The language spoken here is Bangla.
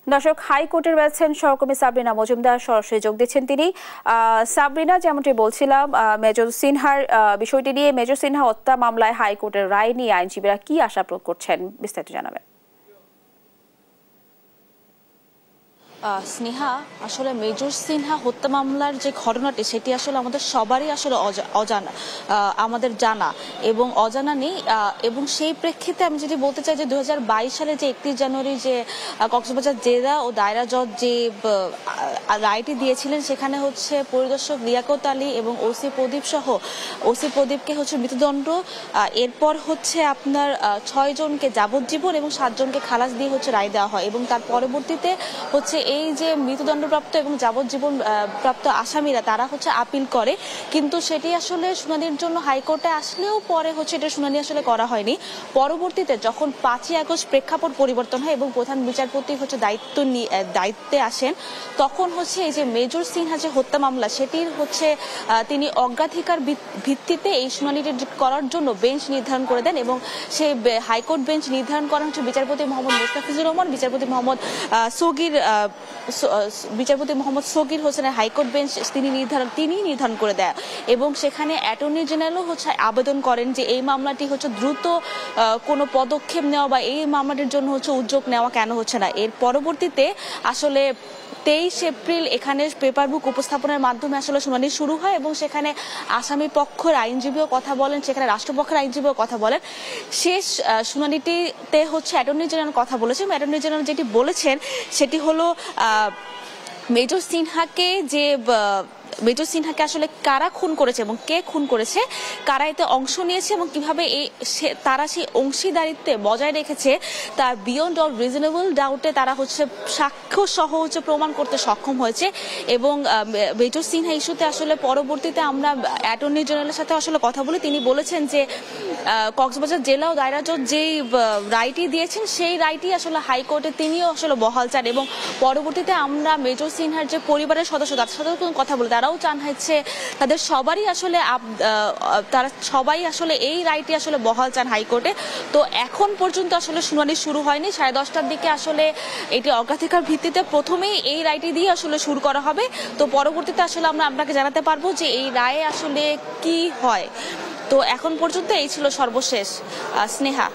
দর্শক, হাইকোর্টের রয়েছেন সহকর্মী সাবরিনা মজুমদার, সরাসরি যোগ দিচ্ছেন তিনি। সাবরিনা, যেমনটি বলছিলাম, মেজর সিনহার বিষয়টি নিয়ে, মেজর সিনহা হত্যা মামলায় হাইকোর্টের রায় নিয়ে আইনজীবীরা কি আশা করছেন, বিস্তারিত জানাবেন। স্নেহা, আসলে মেজর সিনহা হত্যা মামলার যে ঘটনাটি সেটি আসলে আমাদের সবারই আসলে অজানা, আমাদের জানা এবং অজানা নেই। এবং সেই প্রেক্ষিতে আমি যদি বলতে চাই যে 2022 সালে যে 31 জানুয়ারি যে কক্সবাজার জেলা ও দায়রা জজ যে রায়টি দিয়েছিলেন, সেখানে হচ্ছে পরিদর্শক লিয়াকত আলী এবং ওসি প্রদীপ সহ ওসি প্রদীপকে হচ্ছে মৃত্যুদণ্ড, এরপর হচ্ছে আপনার 6 জনকে যাবজ্জীবন এবং 7 জনকে খালাস দিয়ে হচ্ছে রায় দেওয়া হয়। এবং তার পরবর্তীতে হচ্ছে এই যে মৃত্যুদণ্ডপ্রাপ্ত এবং যাবজ্জীবন প্রাপ্ত আসামিরা তারা হচ্ছে আপিল করে, কিন্তু সেটি আসলে শুনানির জন্য হাইকোর্টে আসলেও পরে হচ্ছে এটা শুনানি আসলে করা হয়নি। পরবর্তীতে যখন 5ই আগস্ট প্রেক্ষাপট পরিবর্তন হয় এবং প্রধান বিচারপতি হচ্ছে দায়িত্বে আসেন, তখন হচ্ছে এই যে মেজর সিনহা যে হত্যা মামলা সেটির হচ্ছে তিনি অগ্রাধিকার ভিত্তিতে এই শুনানিটি করার জন্য বেঞ্চ নির্ধারণ করে দেন এবং সেই হাইকোর্ট বেঞ্চ নির্ধারণ করা হচ্ছে বিচারপতি মোহাম্মদ মুস্তাফিজুর রহমান, বিচারপতি মোহাম্মদ সগির হোসেনের হাইকোর্ট বেঞ্চ তিনি নির্ধারণ করে দেয়। এবং সেখানে অ্যাটর্নি জেনারেলও হচ্ছে আবেদন করেন যে এই মামলাটি হচ্ছে দ্রুত কোনো পদক্ষেপ নেওয়া বা এই মামলাটির জন্য হচ্ছে উদ্যোগ নেওয়া কেন হচ্ছে না। এর পরবর্তীতে আসলে 23 এপ্রিল এখানে পেপার বুক উপস্থাপনের মাধ্যমে আসলে শুনানি শুরু হয় এবং সেখানে আসামি পক্ষের আইনজীবীও কথা বলেন, সেখানে রাষ্ট্রপক্ষের আইনজীবীও কথা বলেন। শেষ শুনানিটিতে হচ্ছে অ্যাটর্নি জেনারেল কথা বলেছেন। অ্যাটর্নি জেনারেল যেটি বলেছেন সেটি হলো মেজর সিনহাকে আসলে কারা খুন করেছে এবং কে খুন করেছে, কারা এতে অংশ নিয়েছে এবং কিভাবে তারা সেই অংশীদারিত্বে বজায় রেখেছে তার বিয়ন্ড অল রিজনেবল ডাউটে তারা হচ্ছে সাক্ষ্য সহ হচ্ছে প্রমাণ করতে সক্ষম হয়েছে। এবং মেজর সিনহা ইস্যুতে আসলে পরবর্তীতে আমরা অ্যাটর্নি জেনারেলের সাথে আসলে কথা বলি, তিনি বলেছেন যে কক্সবাজার জেলা ও দায়রা জজ যেই রায়টি দিয়েছেন সেই রায়টি আসলে হাইকোর্টে তিনিও আসলে বহাল চান। এবং পরবর্তীতে আমরা মেজর সিনহার যে পরিবারের সদস্য তাদের সাথেও কথা বলি, তারাও চান হচ্ছে তারা সবাই আসলে এই রায়টি আসলে বহাল চান হাইকোর্টে। তো এখন পর্যন্ত আসলে শুনানি শুরু হয়নি। 10:30টার দিকে আসলে এটি অগ্রাধিকার ভিত্তিতে প্রথমেই এই রায়টি দিয়ে আসলে শুরু করা হবে। তো পরবর্তীতে আসলে আমরা আপনাকে জানাতে পারবো যে এই রায়ে আসলে কি হয়। তো এখন পর্যন্ত এই ছিল সর্বশেষ, স্নেহা।